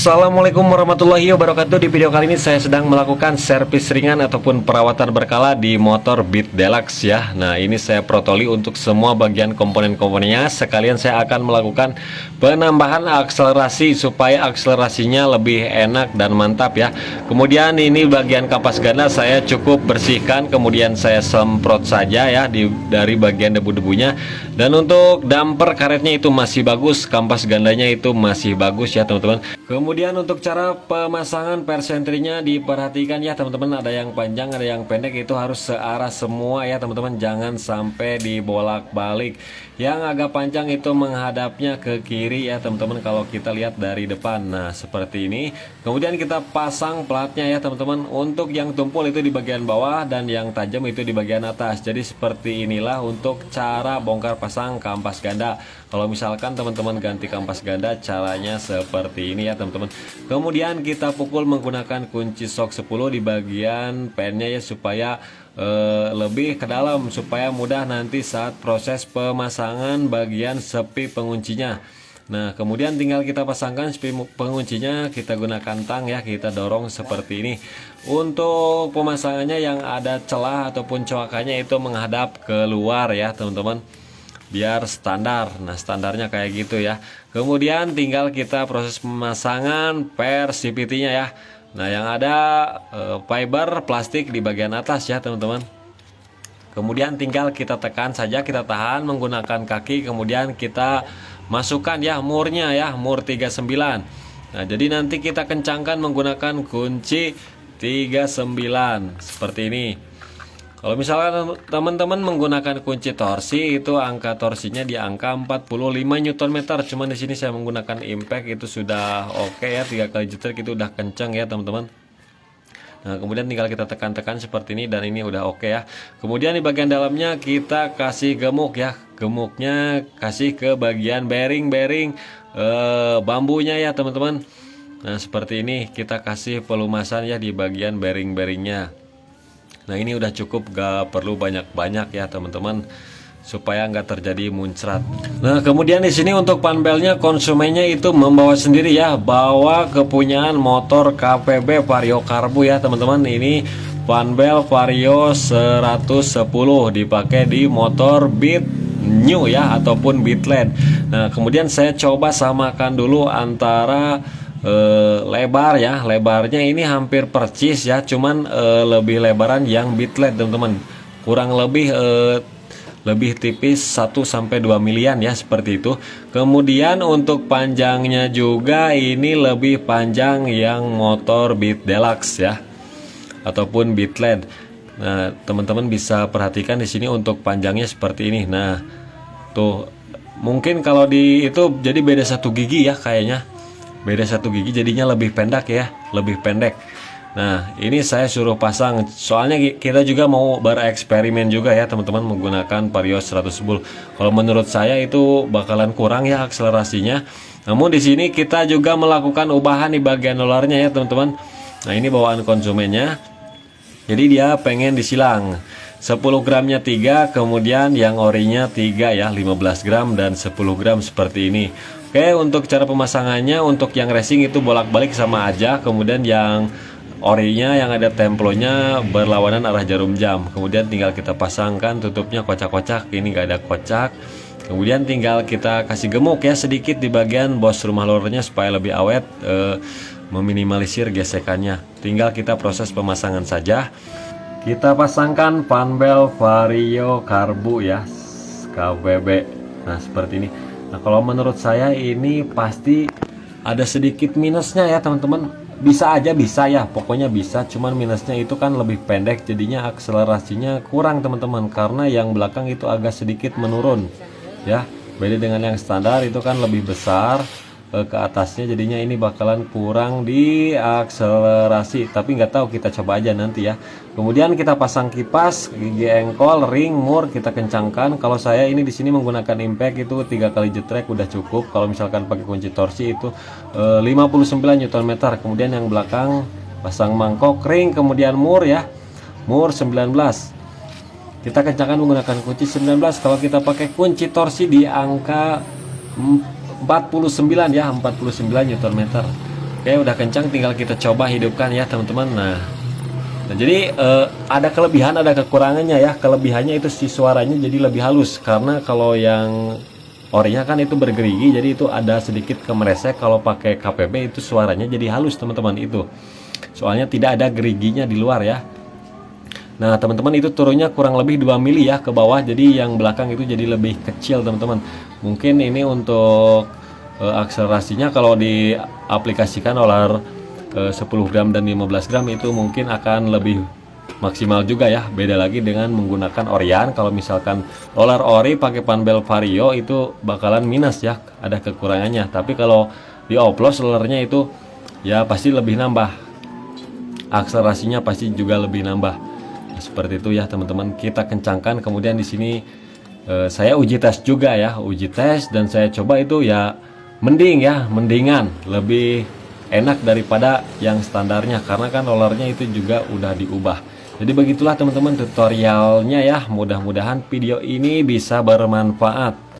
Assalamualaikum warahmatullahi wabarakatuh. Di video kali ini saya sedang melakukan servis ringan ataupun perawatan berkala di motor Beat Deluxe ya. Nah, ini saya protoli untuk semua bagian komponen-komponennya. Sekalian saya akan melakukan penambahan akselerasi supaya akselerasinya lebih enak dan mantap ya. Kemudian ini bagian kampas ganda saya cukup bersihkan, kemudian saya semprot saja ya dari bagian debu-debunya. Dan untuk damper karetnya itu masih bagus, kampas gandanya itu masih bagus ya teman-teman. Kemudian untuk cara pemasangan persentrinya diperhatikan ya teman-teman, ada yang panjang ada yang pendek, itu harus searah semua ya teman-teman, jangan sampai dibolak-balik. Yang agak panjang itu menghadapnya ke kiri ya teman-teman kalau kita lihat dari depan. Nah seperti ini. Kemudian kita pasang platnya ya teman-teman. Untuk yang tumpul itu di bagian bawah dan yang tajam itu di bagian atas. Jadi seperti inilah untuk cara bongkar pasang kampas ganda. Kalau misalkan teman-teman ganti kampas ganda, caranya seperti ini ya teman-teman. Kemudian kita pukul menggunakan kunci sok 10 di bagian pennya ya, supaya lebih ke dalam, supaya mudah nanti saat proses pemasangan bagian sepi penguncinya. Nah kemudian tinggal kita pasangkan sepi penguncinya, kita gunakan tang ya, kita dorong seperti ini. Untuk pemasangannya yang ada celah ataupun coakannya itu menghadap keluar ya teman-teman, biar standar. Nah standarnya kayak gitu ya. Kemudian tinggal kita proses pemasangan per CVT-nya ya. Nah yang ada fiber plastik di bagian atas ya teman-teman. Kemudian tinggal kita tekan saja, kita tahan menggunakan kaki, kemudian kita masukkan ya murnya ya, mur 39. Nah jadi nanti kita kencangkan menggunakan kunci 39 seperti ini. Kalau misalnya teman-teman menggunakan kunci torsi, itu angka torsinya di angka 45 Nm. Cuman di sini saya menggunakan impact, itu sudah oke ya, 3 kali jetrek itu udah kencang ya teman-teman. Nah kemudian tinggal kita tekan-tekan seperti ini, dan ini udah oke ya. Kemudian di bagian dalamnya kita kasih gemuk ya, gemuknya kasih ke bagian bearing bambunya ya teman-teman. Nah seperti ini kita kasih pelumasan ya di bagian bearing-bearingnya. Nah ini udah cukup, gak perlu banyak-banyak ya teman-teman, supaya nggak terjadi muncrat. Nah kemudian di sini untuk panbelnya konsumennya itu membawa sendiri ya, bawa kepunyaan motor KPB Vario Karbu ya teman-teman. Ini panbel Vario 110 dipakai di motor Beat New ya ataupun Beat LED. Nah kemudian saya coba samakan dulu antara lebar ya, lebarnya ini hampir percis ya, cuman lebih lebaran yang Beat LED teman-teman, kurang lebih lebih tipis 1-2 milian ya, seperti itu. Kemudian untuk panjangnya juga ini lebih panjang yang motor Beat Deluxe ya ataupun Beat LED. Nah teman-teman bisa perhatikan di sini untuk panjangnya seperti ini. Nah tuh mungkin kalau di itu jadi beda 1 gigi ya, kayaknya beda 1 gigi, jadinya lebih pendek ya, lebih pendek. Nah ini saya suruh pasang, soalnya kita juga mau bereksperimen juga ya teman-teman menggunakan Vario 110. Kalau menurut saya itu bakalan kurang ya akselerasinya. Namun di sini kita juga melakukan ubahan di bagian rolernya ya teman-teman. Nah ini bawaan konsumennya, jadi dia pengen disilang 10 gramnya 3, kemudian yang orinya 3 ya, 15 gram dan 10 gram seperti ini. Oke, untuk cara pemasangannya untuk yang racing itu bolak-balik sama aja. Kemudian yang orinya yang ada templonya berlawanan arah jarum jam. Kemudian tinggal kita pasangkan tutupnya kocak-kocak, ini nggak ada kocak. Kemudian tinggal kita kasih gemuk ya sedikit di bagian bos rumah lornya supaya lebih awet, meminimalisir gesekannya. Tinggal kita proses pemasangan saja. Kita pasangkan panbel Vario Karbu ya, KBB. Nah seperti ini. Nah kalau menurut saya ini pasti ada sedikit minusnya ya teman-teman. Bisa aja, bisa ya, pokoknya bisa. Cuman minusnya itu kan lebih pendek, jadinya akselerasinya kurang teman-teman, karena yang belakang itu agak sedikit menurun ya. Beda dengan yang standar itu kan lebih besar ke atasnya, jadinya ini bakalan kurang di akselerasi. Tapi nggak tahu, kita coba aja nanti ya. Kemudian kita pasang kipas, gigi engkol, ring, mur kita kencangkan. Kalau saya ini di sini menggunakan impact itu 3 kali jetrek udah cukup. Kalau misalkan pakai kunci torsi itu 59 Nm. Kemudian yang belakang pasang mangkok, ring, kemudian mur ya, mur 19. Kita kencangkan menggunakan kunci 19. Kalau kita pakai kunci torsi di angka 49 ya, 49 Nm. Oke, udah kencang, tinggal kita coba hidupkan ya teman-teman. Nah, jadi ada kelebihan, ada kekurangannya ya. Kelebihannya itu si suaranya jadi lebih halus, karena kalau yang orinya kan itu bergerigi, jadi itu ada sedikit kemeresek. Kalau pakai KPB itu suaranya jadi halus teman-teman, itu soalnya tidak ada geriginya di luar ya. Nah teman-teman, itu turunnya kurang lebih 2 mili ya ke bawah, jadi yang belakang itu jadi lebih kecil teman-teman. Mungkin ini untuk akselerasinya kalau diaplikasikan roller 10 gram dan 15 gram itu mungkin akan lebih maksimal juga ya. Beda lagi dengan menggunakan Orion. Kalau misalkan roller ori pakai panbel vario itu bakalan minus ya, ada kekurangannya. Tapi kalau di oplos rollernya itu ya pasti lebih nambah, akselerasinya pasti juga lebih nambah. Nah, seperti itu ya teman-teman. Kita kencangkan, kemudian di sini saya uji tes juga ya, uji tes, dan saya coba itu ya mendingan lebih enak daripada yang standarnya, karena kan rollernya itu juga udah diubah. Jadi begitulah teman-teman tutorialnya ya. Mudah-mudahan video ini bisa bermanfaat.